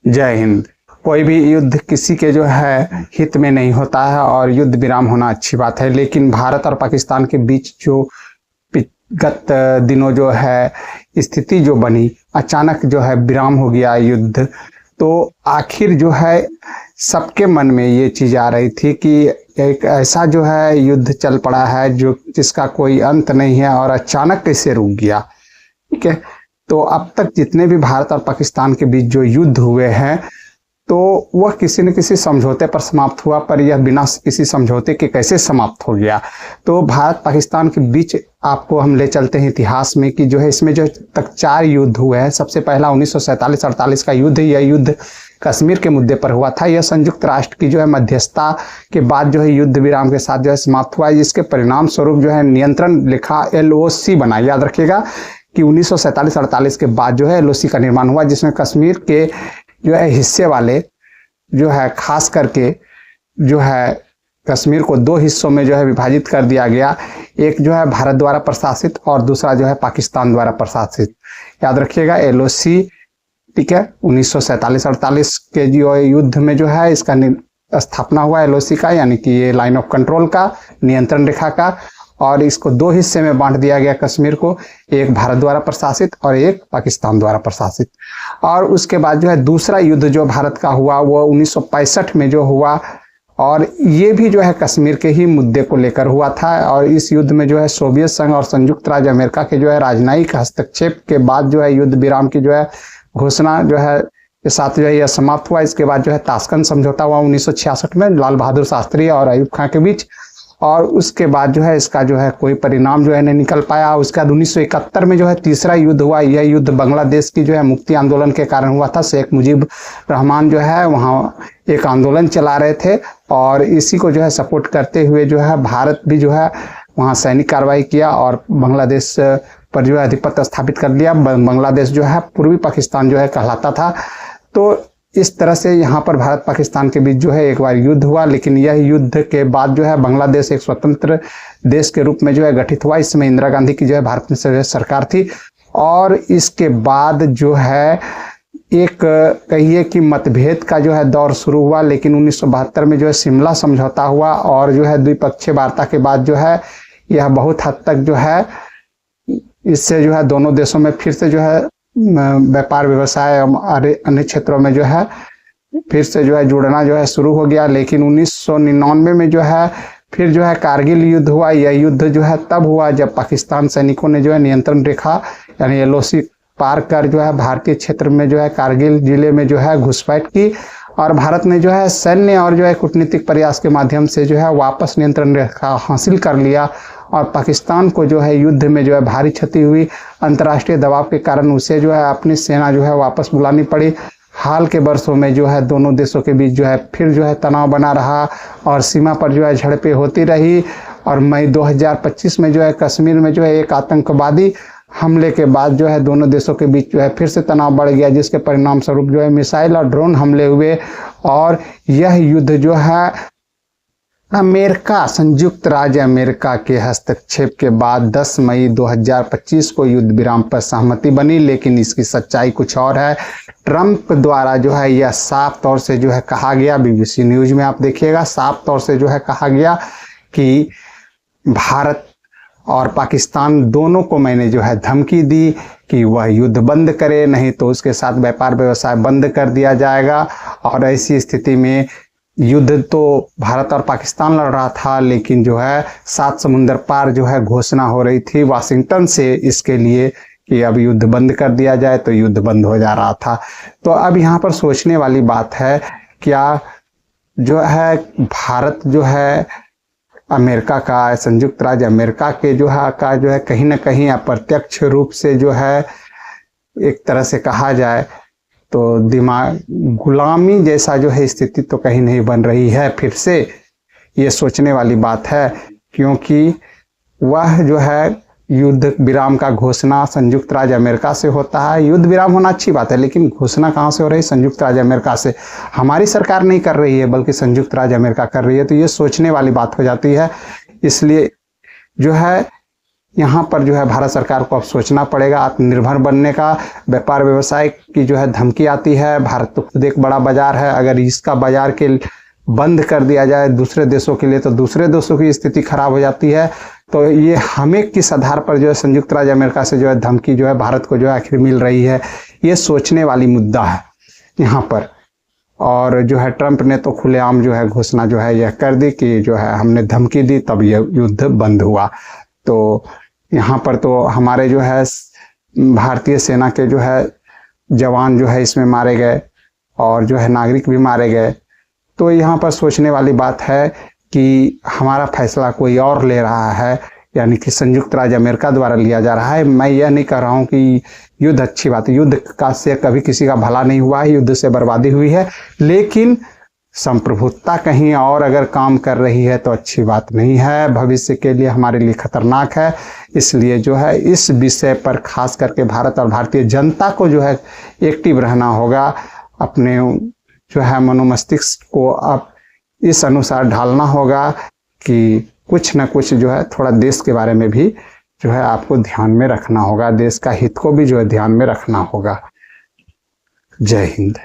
जय हिंद। कोई भी युद्ध किसी के जो है हित में नहीं होता है और युद्ध विराम होना अच्छी बात है, लेकिन भारत और पाकिस्तान के बीच जो गत दिनों जो है स्थिति जो बनी, अचानक जो है विराम हो गया युद्ध। तो आखिर जो है सबके मन में ये चीज़ आ रही थी कि एक ऐसा जो है युद्ध चल पड़ा है जो जिसका कोई अंत नहीं है और अचानक कैसे रुक गया। ठीक है, तो अब तक जितने भी भारत और पाकिस्तान के बीच जो युद्ध हुए हैं तो वह किसी न किसी समझौते पर समाप्त हुआ, पर यह बिना किसी समझौते के कैसे समाप्त हो गया। तो भारत पाकिस्तान के बीच आपको हम ले चलते हैं इतिहास में कि जो है इसमें जो तक 4 युद्ध हुए हैं। सबसे पहला 1947-48 का युद्ध, यह युद्ध कश्मीर के मुद्दे पर हुआ था। यह संयुक्त राष्ट्र की जो है मध्यस्थता के बाद जो है युद्ध विराम के साथ जो है समाप्त हुआ। जिसके परिणाम स्वरूप जो है नियंत्रण रेखा LOC बना। याद रखिएगा कि 1947-48 के बाद जो है LOC का निर्माण हुआ, जिसमें कश्मीर के जो है हिस्से वाले जो है खास करके जो है कश्मीर को 2 हिस्सों में जो है विभाजित कर दिया गया। एक जो है भारत द्वारा प्रशासित और दूसरा जो है पाकिस्तान द्वारा प्रशासित। याद रखिएगा LOC, ठीक है। 1947-48 के जो युद्ध में जो है इसका स्थापना हुआ LOC का, यानी कि ये लाइन ऑफ कंट्रोल का, नियंत्रण रेखा का। और इसको 2 हिस्से में बांट दिया गया कश्मीर को, एक भारत द्वारा प्रशासित और एक पाकिस्तान द्वारा प्रशासित। और उसके बाद जो है दूसरा युद्ध जो भारत का हुआ वो 1965 में जो हुआ, और ये भी जो है कश्मीर के ही मुद्दे को लेकर हुआ था। और इस युद्ध में जो है सोवियत संघ और संयुक्त राज्य अमेरिका के जो है राजनयिक हस्तक्षेप के बाद जो है युद्ध विराम की जो है घोषणा जो है के साथ जो है यह समाप्त हुआ। इसके बाद जो है ताशकंद समझौता हुआ 1966 में लाल बहादुर शास्त्री और अयूब खां के बीच, और उसके बाद जो है इसका जो है कोई परिणाम जो है नहीं निकल पाया। उसके बाद 1971 में जो है तीसरा युद्ध हुआ। यह युद्ध बांग्लादेश की जो है मुक्ति आंदोलन के कारण हुआ था। शेख मुजीब रहमान जो है वहाँ एक आंदोलन चला रहे थे और इसी को जो है सपोर्ट करते हुए जो है भारत भी जो है वहाँ सैनिक कार्रवाई किया और बांग्लादेश पर जो है आधिपत्य स्थापित कर लिया। बांग्लादेश जो है पूर्वी पाकिस्तान जो है कहलाता था। तो इस तरह से यहाँ पर भारत पाकिस्तान के बीच जो है एक बार युद्ध हुआ, लेकिन यह युद्ध के बाद जो है बांग्लादेश एक स्वतंत्र देश के रूप में जो है गठित हुआ। इसमें इंदिरा गांधी की जो है भारत में सरकार थी। और इसके बाद जो है एक कहिए कि मतभेद का जो है दौर शुरू हुआ, लेकिन 1972 में जो है शिमला समझौता हुआ और जो है द्विपक्षीय वार्ता के बाद जो है यह बहुत हद तक जो है इससे जो है दोनों देशों में फिर से जो है व्यापार व्यवसाय और अन्य क्षेत्रों में जो है फिर से जो है जुड़ना जो है शुरू हो गया। लेकिन 1999 में जो है फिर जो है कारगिल युद्ध हुआ। यह युद्ध जो है तब हुआ जब पाकिस्तान सैनिकों ने जो है नियंत्रण रेखा यानी LOC पार कर जो है भारतीय क्षेत्र में जो है कारगिल जिले में जो है घुसपैठ की, और भारत ने जो है सैन्य और जो है कूटनीतिक प्रयास के माध्यम से जो है वापस नियंत्रण रेखा हासिल कर लिया। और पाकिस्तान को जो है युद्ध में जो है भारी क्षति हुई। अंतर्राष्ट्रीय दबाव के कारण उसे जो है अपनी सेना जो है वापस बुलानी पड़ी। हाल के वर्षों में जो है दोनों देशों के बीच जो है फिर जो है तनाव बना रहा और सीमा पर जो है झड़पें होती रही। और मई 2025 में जो है कश्मीर में जो है एक आतंकवादी हमले के बाद जो है दोनों देशों के बीच जो है फिर से तनाव बढ़ गया, जिसके परिणाम स्वरूप जो है मिसाइल और ड्रोन हमले हुए। और यह युद्ध जो है अमेरिका, संयुक्त राज्य अमेरिका के हस्तक्षेप के बाद 10 मई 2025 को युद्ध विराम पर सहमति बनी। लेकिन इसकी सच्चाई कुछ और है। ट्रंप द्वारा जो है यह साफ तौर से जो है कहा गया, BBC न्यूज में आप देखिएगा, साफ तौर से जो है कहा गया कि भारत और पाकिस्तान दोनों को मैंने जो है धमकी दी कि वह युद्ध बंद करे, नहीं तो उसके साथ व्यापार व्यवसाय बंद कर दिया जाएगा। और ऐसी स्थिति में युद्ध तो भारत और पाकिस्तान लड़ रहा था, लेकिन जो है 7 समुंदर पार जो है घोषणा हो रही थी वाशिंगटन से इसके लिए कि अब युद्ध बंद कर दिया जाए, तो युद्ध बंद हो जा रहा था। तो अब यहाँ पर सोचने वाली बात है, क्या जो है भारत जो है अमेरिका का, संयुक्त राज्य अमेरिका के जो है कहीं ना कहीं अप्रत्यक्ष रूप से जो है एक तरह से कहा जाए तो दिमाग गुलामी जैसा जो है स्थिति तो कहीं नहीं बन रही है। फिर से ये सोचने वाली बात है, क्योंकि वह जो है युद्ध विराम का घोषणा संयुक्त राज्य अमेरिका से होता है। युद्ध विराम होना अच्छी बात है, लेकिन घोषणा कहाँ से हो रही है? संयुक्त राज्य अमेरिका से। हमारी सरकार नहीं कर रही है, बल्कि संयुक्त राज्य अमेरिका कर रही है। तो ये सोचने वाली बात हो जाती है। इसलिए जो है यहाँ पर जो है भारत सरकार को अब सोचना पड़ेगा, आत्मनिर्भर बनने का। व्यापार व्यवसाय की जो है धमकी आती है। भारत तो खुद एक बड़ा बाजार है, अगर इसका बाजार के बंद कर दिया जाए दूसरे देशों के लिए तो दूसरे देशों की स्थिति खराब हो जाती है। तो ये हमें किस आधार पर जो है संयुक्त राज्य अमेरिका से जो है धमकी जो है भारत को जो है आखिर मिल रही है, ये सोचने वाली मुद्दा है यहाँ पर। और जो है ट्रंप ने तो खुलेआम जो है घोषणा जो है यह कर दी कि जो है हमने धमकी दी तब यह युद्ध बंद हुआ। तो यहाँ पर तो हमारे जो है भारतीय सेना के जो है जवान जो है इसमें मारे गए और जो है नागरिक भी मारे गए। तो यहाँ पर सोचने वाली बात है कि हमारा फैसला कोई और ले रहा है, यानी कि संयुक्त राज्य अमेरिका द्वारा लिया जा रहा है। मैं यह नहीं कह रहा हूँ कि युद्ध अच्छी बात है, युद्ध का से कभी किसी का भला नहीं हुआ है, युद्ध से बर्बादी हुई है, लेकिन संप्रभुता कहीं और अगर काम कर रही है तो अच्छी बात नहीं है, भविष्य के लिए हमारे लिए खतरनाक है। इसलिए जो है इस विषय पर खास करके भारत और भारतीय जनता को जो है एक्टिव रहना होगा, अपने जो है मनोमस्तिष्क को अब इस अनुसार ढालना होगा कि कुछ न कुछ जो है थोड़ा देश के बारे में भी जो है आपको ध्यान में रखना होगा, देश का हित को भी जो है ध्यान में रखना होगा। जय हिंद।